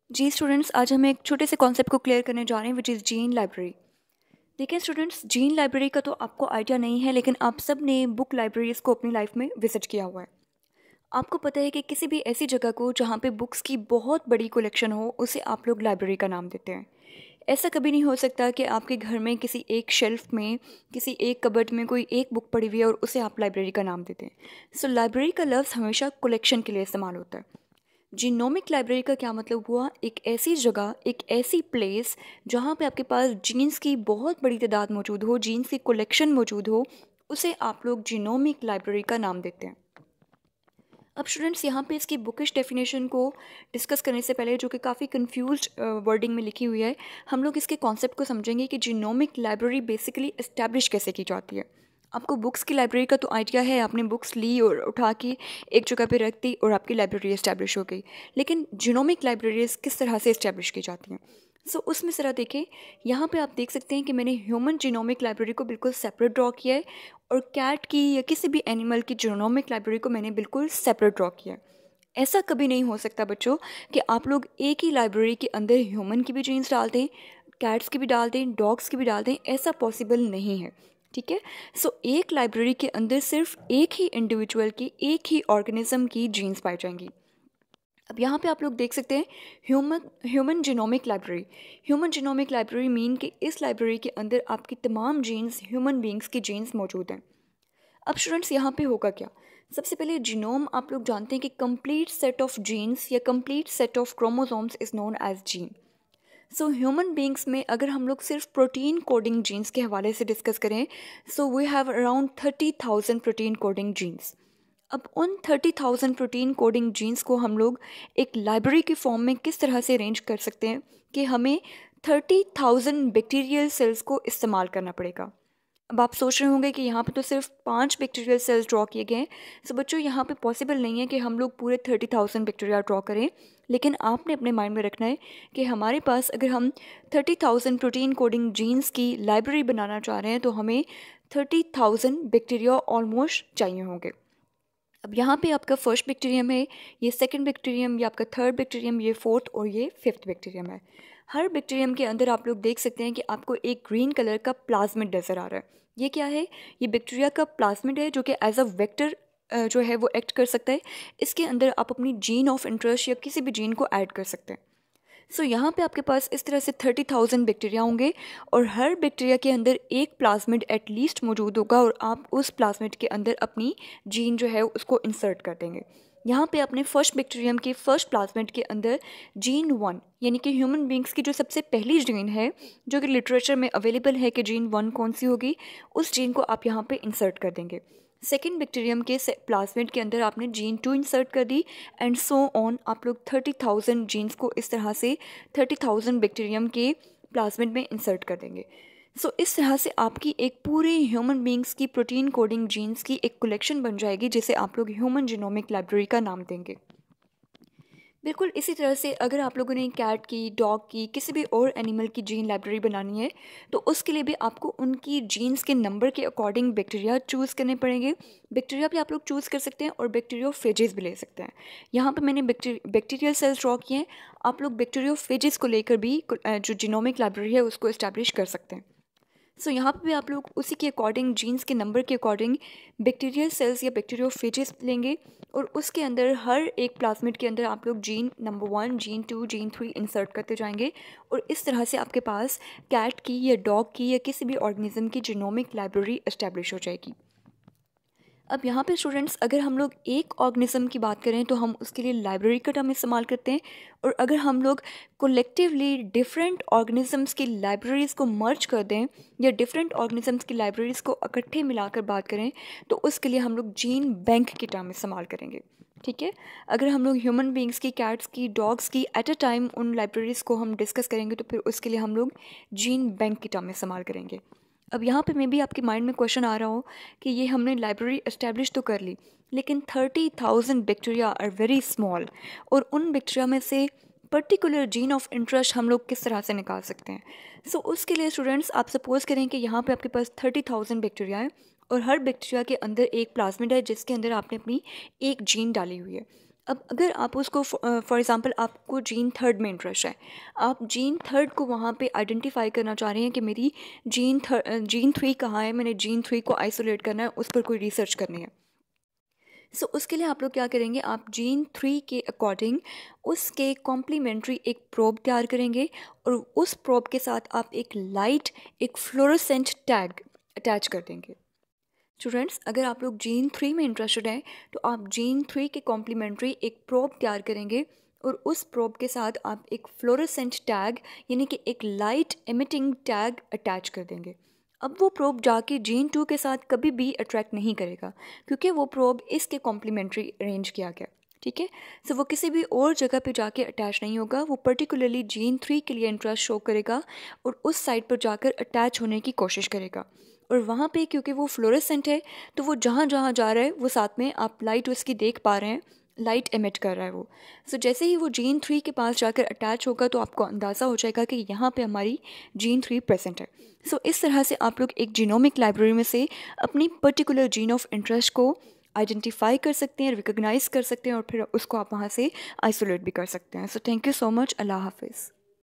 जी students, आज हम एक छोटे से कॉन्सेप्ट को क्लियर करने जा रहे हैं विच इज़ जीन लाइब्रेरी। देखिए स्टूडेंट्स, जीन लाइब्रेरी का तो आपको आइडिया नहीं है, लेकिन आप सब ने बुक लाइब्रेरीज को अपनी लाइफ में विजिट किया हुआ है। आपको पता है कि किसी भी ऐसी जगह को जहाँ पे बुक्स की बहुत बड़ी कलेक्शन हो, उसे आप लोग लाइब्रेरी का नाम देते हैं। ऐसा कभी नहीं हो सकता कि आपके घर में किसी एक शेल्फ में, किसी एक कबर्ड में कोई एक बुक पड़ी हुई है और उसे आप लाइब्रेरी का नाम देते हैं। सो लाइब्रेरी का लफ्ज़ हमेशा कलेक्शन के लिए इस्तेमाल होता है। जीनोमिक लाइब्रेरी का क्या मतलब हुआ? एक ऐसी जगह, एक ऐसी प्लेस जहाँ पे आपके पास जीन्स की बहुत बड़ी तादाद मौजूद हो, जीन्स की कलेक्शन मौजूद हो, उसे आप लोग जीनोमिक लाइब्रेरी का नाम देते हैं। अब स्टूडेंट्स, यहाँ पे इसकी बुकिश डेफिनेशन को डिस्कस करने से पहले, जो कि काफ़ी कंफ्यूज्ड वर्डिंग में लिखी हुई है, हम लोग इसके कॉन्सेप्ट को समझेंगे कि जीनोमिक लाइब्रेरी बेसिकली इस्टेब्लिश कैसे की जाती है। आपको बुक्स की लाइब्रेरी का तो आइडिया है, आपने बुक्स ली और उठा के एक जगह पे रख दी और आपकी लाइब्रेरी इस्टेब्लिश हो गई। लेकिन जीनोमिक लाइब्रेरीज किस तरह से इस्टेब्लिश की जाती हैं? सो उसमें ज़रा देखें, यहाँ पे आप देख सकते हैं कि मैंने ह्यूमन जीनोमिक लाइब्रेरी को बिल्कुल सेपरेट ड्रॉ किया है और कैट की या किसी भी एनिमल की जीनोमिक लाइब्रेरी को मैंने बिल्कुल सेपरेट ड्रॉ किया है। ऐसा कभी नहीं हो सकता बच्चों कि आप लोग एक ही लाइब्रेरी के अंदर ह्यूमन की भी जीन्स डाल दें, कैट्स की भी डाल दें, डॉग्स की भी डाल दें। ऐसा पॉसिबल नहीं है, ठीक है। सो एक लाइब्रेरी के अंदर सिर्फ एक ही इंडिविजुअल की, एक ही ऑर्गेनिज्म की जीन्स पाई जाएंगी। अब यहाँ पे आप लोग देख सकते हैं human genomic library. Human genomic library mean कि इस लाइब्रेरी के अंदर आपकी तमाम जीन्स, ह्यूमन बींग्स की जीन्स मौजूद हैं। अब स्टूडेंट्स, यहाँ पे होगा क्या? सबसे पहले जीनोम, आप लोग जानते हैं कि कंप्लीट सेट ऑफ जीन्स या complete set of chromosomes is known as gene. So human beings में अगर हम लोग सिर्फ प्रोटीन कोडिंग जीन्स के हवाले से डिस्कस करें, so we have around 30,000 protein coding genes. अब उन 30,000 प्रोटीन कोडिंग जीन्स को हम लोग एक लाइब्रेरी की फॉर्म में किस तरह से अरेंज कर सकते हैं कि हमें 30,000 बैक्टीरियल सेल्स को इस्तेमाल करना पड़ेगा। अब आप सोच रहे होंगे कि यहाँ पे तो सिर्फ 5 बैक्टीरियल सेल्स ड्रॉ किए गए हैं। सो बच्चों, यहाँ पे पॉसिबल नहीं है कि हम लोग पूरे 30,000 बैक्टीरिया ड्रॉ करें। लेकिन आपने अपने माइंड में रखना है कि हमारे पास अगर हम 30,000 प्रोटीन कोडिंग जीन्स की लाइब्रेरी बनाना चाह रहे हैं तो हमें 30,000 बैक्टीरिया ऑलमोस्ट चाहिए होंगे। अब यहाँ पे आपका फर्स्ट बैक्टीरियम है, ये सेकंड बैक्टीरियम, ये आपका थर्ड बैक्टीरियम, ये फोर्थ और ये फिफ्थ बैक्टीरियम है। हर बैक्टीरियम के अंदर आप लोग देख सकते हैं कि आपको एक ग्रीन कलर का प्लाज्मिड नज़र आ रहा है। ये क्या है? ये बैक्टीरिया का प्लाज्मिड है, जो कि एज अ वेक्टर जो है वो एक्ट कर सकता है। इसके अंदर आप अपनी जीन ऑफ इंटरेस्ट या किसी भी जीन को ऐड कर सकते हैं। सो यहाँ पे आपके पास इस तरह से 30,000 बैक्टीरिया होंगे और हर बैक्टीरिया के अंदर एक प्लाज्मिड एटलीस्ट मौजूद होगा और आप उस प्लाज्मिड के अंदर अपनी जीन जो है उसको इंसर्ट कर देंगे। यहाँ पे अपने फर्स्ट बैक्टीरियम के फर्स्ट प्लाज्मिड के अंदर जीन 1, यानी कि ह्यूमन बींग्स की जो सबसे पहली जीन है, जो कि लिटरेचर में अवेलेबल है कि जीन 1 कौन सी होगी, उस जीन को आप यहाँ पे इंसर्ट कर देंगे। सेकेंड बैक्टीरियम के प्लाज्मिड के अंदर आपने जीन 2 इंसर्ट कर दी एंड सो ऑन। आप लोग 30,000 जीन्स को इस तरह से 30,000 बैक्टीरियम के प्लाज्मिड में इंसर्ट कर देंगे। सो इस तरह से आपकी एक पूरी ह्यूमन बींग्स की प्रोटीन कोडिंग जीन्स की एक कलेक्शन बन जाएगी, जिसे आप लोग ह्यूमन जीनोमिक लाइब्रेरी का नाम देंगे। बिल्कुल इसी तरह से अगर आप लोगों ने कैट की, डॉग की, किसी भी और एनिमल की जीन लाइब्रेरी बनानी है तो उसके लिए भी आपको उनकी जीन्स के नंबर के अकॉर्डिंग बैक्टीरिया चूज़ करने पड़ेंगे। बैक्टीरिया भी आप लोग चूज़ कर सकते हैं और बैक्टीरियोफेजेस भी ले सकते हैं। यहाँ पे मैंने बैक्टीरियल सेल्स ड्रॉ किए हैं, आप लोग बैक्टीरियोफेजेस को लेकर भी जो जीनोमिक लाइब्रेरी है उसको इस्टेब्लिश कर सकते हैं। सो यहाँ पे भी आप लोग उसी के अकॉर्डिंग, जीन्स के नंबर के अकॉर्डिंग बैक्टीरियल सेल्स या बैक्टीरियोफेजेस लेंगे और उसके अंदर हर एक प्लाज्मिड के अंदर आप लोग gene number 1, gene 2, gene 3 insert करते जाएंगे और इस तरह से आपके पास कैट की या डॉग की या किसी भी ऑर्गेनिज्म की जीनोमिक लाइब्रेरी इस्टेब्लिश हो जाएगी। अब यहाँ पे स्टूडेंट्स, अगर हम लोग एक ऑर्गेनिज्म की बात करें तो हम उसके लिए लाइब्रेरी का टर्म इस्तेमाल करते हैं, और अगर हम लोग कोलेक्टिवली डिफरेंट ऑर्गेनिजम्स की लाइब्रेरीज़ को मर्ज कर दें या डिफरेंट ऑर्गेनिजम्स की लाइब्रेरीज़ को इकट्ठे मिलाकर बात करें तो उसके लिए हम लोग जीन बैंक की टर्म इस्तेमाल करेंगे, ठीक है। अगर हम लोग ह्यूमन बींग्स की, कैट्स की, डॉग्स की एट अ टाइम उन लाइब्रेरीज़ को हम डिस्कस करेंगे तो फिर उसके लिए हम लोग जीन बैंक की टर्म इस्तेमाल करेंगे। अब यहाँ पे मे भी आपके माइंड में क्वेश्चन आ रहा हो कि ये हमने लाइब्रेरी इस्टेब्लिश तो कर ली, लेकिन 30,000 बैक्टीरिया आर वेरी स्मॉल, और उन बैक्टीरिया में से पर्टिकुलर जीन ऑफ इंटरेस्ट हम लोग किस तरह से निकाल सकते हैं? सो उसके लिए स्टूडेंट्स, आप सपोज करें कि यहाँ पे आपके पास 30,000 बैक्टीरिया है और हर बैक्टीरिया के अंदर एक प्लाज्मिड है जिसके अंदर आपने अपनी एक जीन डाली हुई है। अब अगर आप उसको फॉर एग्ज़ाम्पल आपको जीन थर्ड में इंटरेस्ट है, आप जीन थर्ड को वहाँ पे आइडेंटिफाई करना चाह रहे हैं कि मेरी जीन थ्री कहाँ है, मैंने जीन थ्री को आइसोलेट करना है, उस पर कोई रिसर्च करनी है। सो उसके लिए आप लोग क्या करेंगे, आप जीन थ्री के अकॉर्डिंग उसके कॉम्प्लीमेंट्री एक प्रोब तैयार करेंगे और उस प्रोब के साथ आप एक फ्लोरोसेंट टैग अटैच कर देंगे। स्टूडेंट्स, अगर आप लोग जीन थ्री में इंटरेस्टेड हैं तो आप जीन थ्री के कॉम्प्लीमेंट्री एक प्रोब तैयार करेंगे और उस प्रोब के साथ आप एक फ्लोरोसेंट टैग यानी कि एक लाइट एमिटिंग टैग अटैच कर देंगे। अब वो प्रोब जाके जीन टू के साथ कभी भी अट्रैक्ट नहीं करेगा क्योंकि वो प्रोब इसके कॉम्प्लीमेंट्री अरेंज किया गया। ठीक है, सो वो किसी भी और जगह पे जाके अटैच नहीं होगा, वो पर्टिकुलरली जीन थ्री के लिए इंटरेस्ट शो करेगा और उस साइड पर जाकर अटैच होने की कोशिश करेगा। और वहाँ पे क्योंकि वो फ्लोरेसेंट है तो वो जहाँ जहाँ जा रहा है वो साथ में आप लाइट उसकी देख पा रहे हैं, लाइट एमिट कर रहा है वो। सो जैसे ही वो जीन थ्री के पास जाकर अटैच होगा तो आपको अंदाज़ा हो जाएगा कि यहाँ पे हमारी जीन थ्री प्रेजेंट है। सो इस तरह से आप लोग एक जीनोमिक लाइब्रेरी में से अपनी पर्टिकुलर जीन ऑफ इंटरेस्ट को आइडेंटिफाई कर सकते हैं, रिकग्नाइज कर सकते हैं और फिर उसको आप वहाँ से आइसोलेट भी कर सकते हैं। So thank you so much. Allah हाफिज़।